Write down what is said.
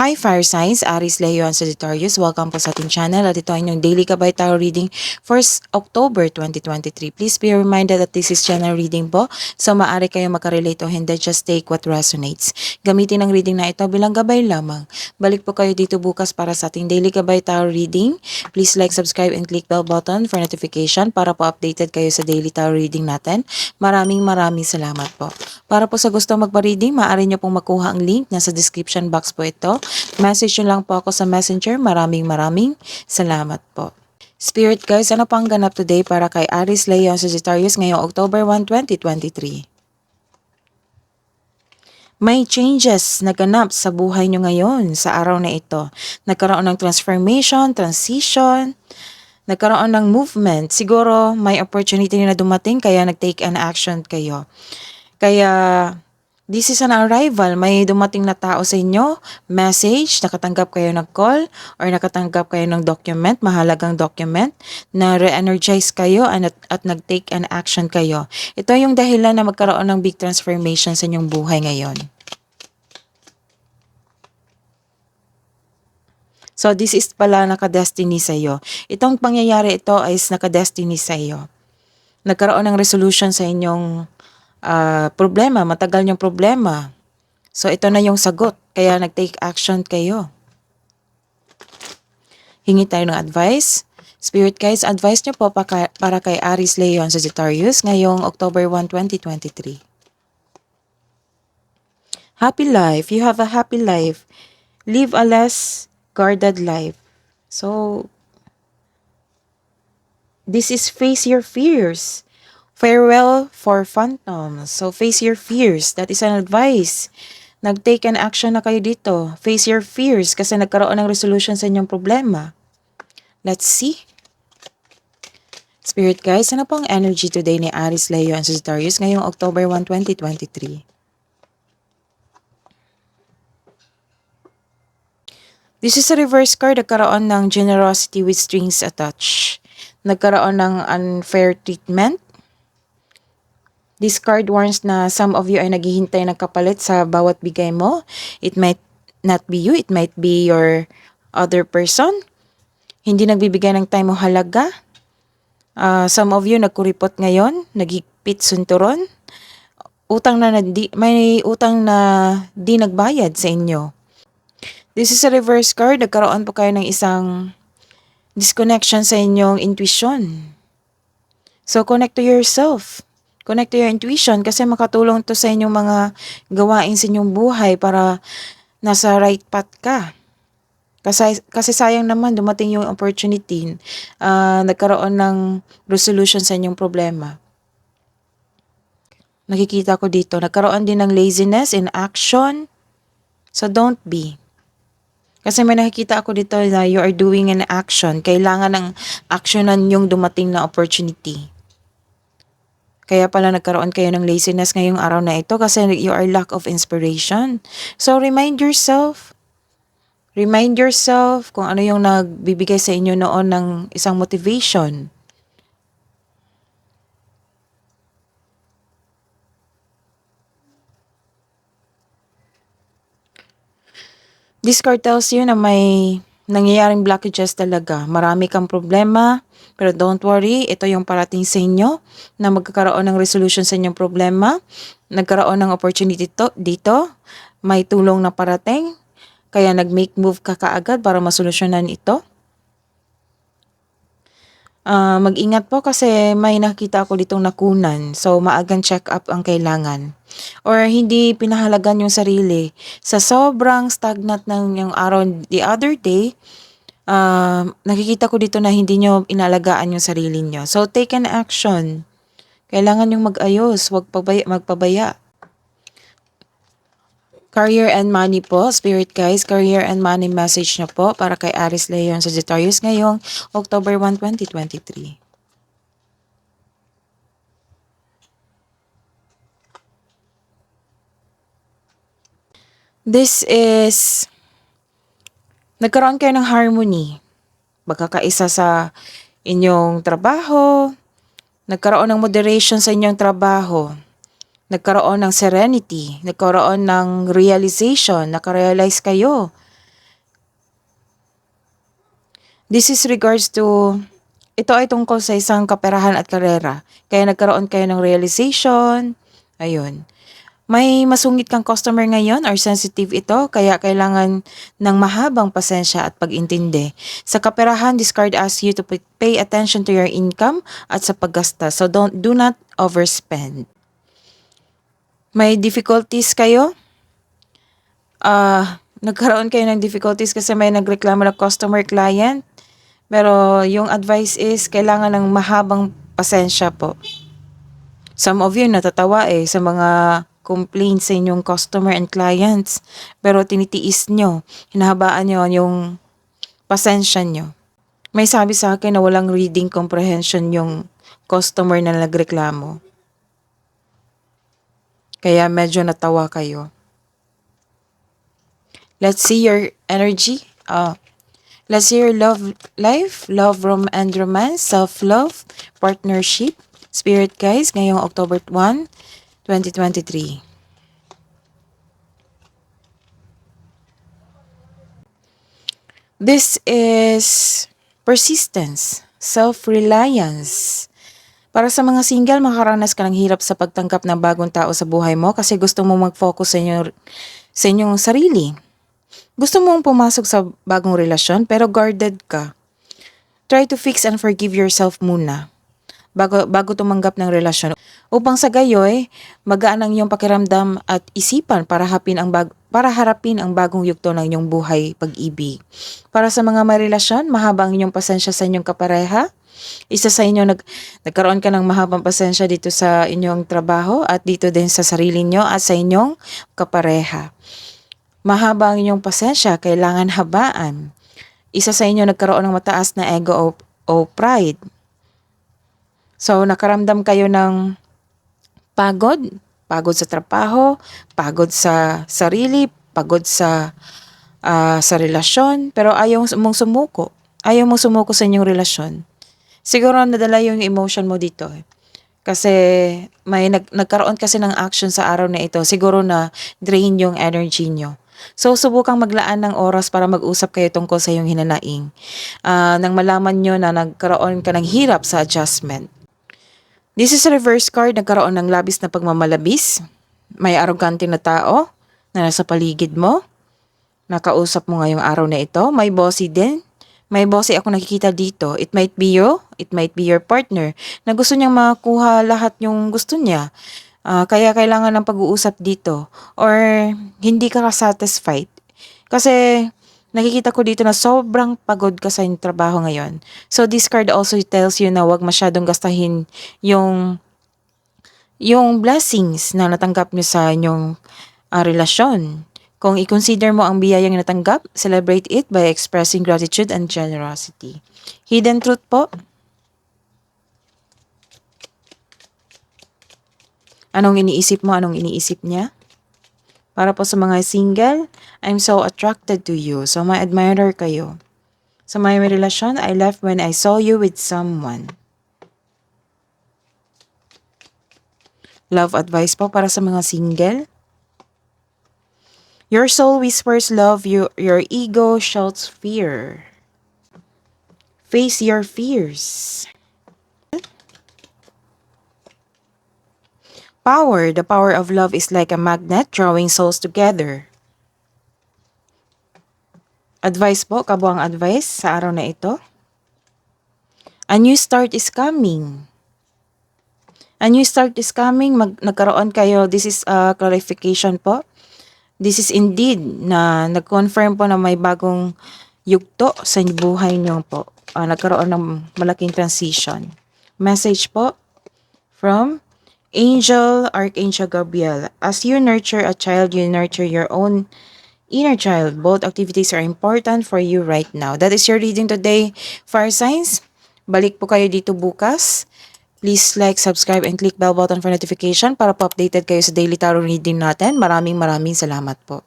Hi Fire Signs, Aries, Leo, and Sagittarius. Welcome po sa ating channel at ito ay inyong daily Gabay Tarot reading for October 2023. Please be reminded that this is channel reading po. So maaari kayo makarelate o hindi, just take what resonates. Gamitin ang reading na ito bilang gabay lamang. Balik po kayo dito bukas para sa ating daily Gabay Tarot reading. Please like, subscribe, and click bell button for notification para po updated kayo sa daily tarot reading natin. Maraming salamat po. Para po sa gusto magpa-reading, maaari nyo pong makuha ang link. Nasa description box po ito. Message nyo lang po ako sa messenger. Maraming salamat po. Spirit guys, ano pang ganap today para kay Aries, Leo, and Sagittarius ngayong October 1, 2023? May changes na ganap sa buhay nyo ngayon sa araw na ito. Nagkaroon ng transformation, transition, nagkaroon ng movement. Siguro may opportunity na dumating kaya nag-take an action kayo. Kaya this is an arrival. May dumating na tao sa inyo, message, nakatanggap kayo ng call or nakatanggap kayo ng document, mahalagang document, na re-energize kayo at nag-take an action kayo. Ito yung dahilan na magkaroon ng big transformation sa inyong buhay ngayon. So this is pala naka-destiny sa iyo. Itong pangyayari ito is naka-destiny sa iyo. Nagkaroon ng resolution sa inyong problema, matagal niyong problema. So ito na yung sagot, kaya nag-take action kayo. Hingi tayo ng advice. Spirit guys, advice niyo po para kay Aries, Leo, and Sagittarius ngayong October 1, 2023. Happy life. You have a happy life. Live a less guarded life. So, this is face your fears. Farewell for phantoms. So, face your fears. That is an advice. Nag-take an action na kayo dito. Face your fears kasi nagkaroon ng resolution sa inyong problema. Let's see. Spirit guys, ano pong energy today ni Aries, Leo, and Sagittarius ngayong October 1, 2023? This is a reverse card. Nagkaroon ng generosity with strings attached. Nagkaroon ng unfair treatment. This card warns na some of you ay naghihintay ng kapalit sa bawat bigay mo. It might not be you. It might be your other person. Hindi nagbibigay ng time o halaga. Some of you nagkuripot ngayon. Naghigpit sunturon. May utang na di nagbayad sa inyo. This is a reverse card. Nagkaroon po kayo ng isang disconnection sa inyong intuition. So, connect to yourself. Connect to your intuition kasi makatulong to sa inyong mga gawain sa inyong buhay para nasa right path ka. Kasi sayang naman dumating yung opportunity. Nagkaroon ng resolution sa inyong problema. Nakikita ko dito. Nagkaroon din ng laziness in action. So, don't be. Kasi may nakikita ako dito na you are doing an action. Kailangan ng actionan yung dumating na opportunity. Kaya pala nagkaroon kayo ng laziness ngayong araw na ito kasi you are lack of inspiration. So remind yourself. Remind yourself kung ano yung nagbibigay sa inyo noon ng isang motivation. This card tells you na may nangyayaring blockages talaga. Marami kang problema, pero don't worry, ito yung parating sa inyo na magkakaroon ng resolution sa inyong problema. Nagkaroon ng opportunity dito, may tulong na parating, kaya nag-make move ka kaagad para masolusyonan ito. Mag-ingat po kasi may nakita ako ditong nakunan. So, maagang check-up ang kailangan. Or hindi pinahalagan yung sarili. Sa sobrang stagnant ng yung araw the other day, nakikita ko dito na hindi nyo inalagaan yung sarili nyo. So, take an action. Kailangan yung mag-ayos, huwag magpabaya. Career and money po, Spirit guys, career and money message na po para kay Aries, Leo, and Sagittarius ngayong October 1, 2023. This is, nagkaroon kayo ng harmony. Magkakaisa sa inyong trabaho, nagkaroon ng moderation sa inyong trabaho. Nagkaroon ng serenity, nagkaroon ng realization, nakarealize kayo This is regards to, ito ay tungkol sa isang kaperahan at karera. Kaya nagkaroon kayo ng realization. Ayun. May masungit kang customer ngayon or sensitive ito, kaya kailangan ng mahabang pasensya at pag-intindi. Sa kaperahan, this card asks you to pay attention to your income at sa paggasta. So do not overspend. May difficulties kayo? Nagkaroon kayo ng difficulties kasi may nagreklamo na customer client. Pero yung advice is kailangan ng mahabang pasensya po. Some of you natatawa sa mga complaints sa inyong customer and clients. Pero tinitiis nyo, hinahabaan nyo yung pasensya nyo. May sabi sa akin na walang reading comprehension yung customer na nagreklamo. Kaya medyo natawa kayo. Let's see your energy. Let's see your love life, and romance, self-love, partnership, spirit guys, ngayong October 1, 2023. This is persistence, self-reliance. Para sa mga single, makaranas ka ng hirap sa pagtanggap ng bagong tao sa buhay mo kasi gusto mo mag-focus sa inyong sarili. Gusto mong pumasok sa bagong relasyon pero guarded ka. Try to fix and forgive yourself muna bago tumanggap ng relasyon. Upang sa gayoy, magaan ang iyong pakiramdam at isipan para harapin ang bagong yugto ng iyong buhay pag-ibig. Para sa mga may relasyon, mahaba ang inyong pasensya sa inyong kapareha. Isa sa inyo nagkaroon ka ng mahabang pasensya dito sa inyong trabaho at dito din sa sarili nyo at sa inyong kapareha. Mahaba ang inyong pasensya, kailangan habaan. Isa sa inyo nagkaroon ng mataas na ego o pride. So, nakaramdam kayo ng pagod sa trabaho, pagod sa sarili, pagod sa relasyon, pero ayaw mong sumuko. Ayaw mong sumuko sa inyong relasyon. Siguro nadala yung emotion mo dito. Kasi may nagkaroon kasi ng action sa araw na ito. Siguro na drain yung energy nyo. So, subukang maglaan ng oras para mag-usap kayo tungkol sa iyong hinanaing. Nang malaman nyo na nagkaroon ka ng hirap sa adjustment. This is a reverse card, nagkaroon ng labis na pagmamalabis. May arrogante na tao na nasa paligid mo. Nakausap mo ngayong araw na ito. May bossy din. May bossy ako nakikita dito. It might be you, it might be your partner na gusto niyang makuha lahat yung gusto niya. Kaya kailangan ng pag-uusap dito. Or hindi ka satisfied. Kasi nakikita ko dito na sobrang pagod ka sa inyong trabaho ngayon. So this card also tells you na wag masyadong gastahin yung blessings na natanggap niyo sa inyong relasyon. Kung i-consider mo ang biyayang natanggap, celebrate it by expressing gratitude and generosity. Hidden truth po. Anong iniisip mo? Anong iniisip niya? Para po sa mga single, I'm so attracted to you. So, may admirer kayo. Sa may relasyon, I left when I saw you with someone. Love advice po para sa mga single. Your soul whispers love, your ego shouts fear. Face your fears. Power. The power of love is like a magnet drawing souls together. Advice po, kabuang advice sa araw na ito. A new start is coming. A new start is coming. Nagkaroon kayo, this is a clarification po. This is indeed na nag-confirm po na may bagong yugto sa buhay niyo po. Nagkaroon ng malaking transition. Message po from Archangel Gabriel. As you nurture a child, you nurture your own inner child. Both activities are important for you right now. That is your reading today, Fire Signs. Balik po kayo dito bukas. Please like, subscribe, and click bell button for notification para po updated kayo sa daily tarot reading natin. Maraming salamat po.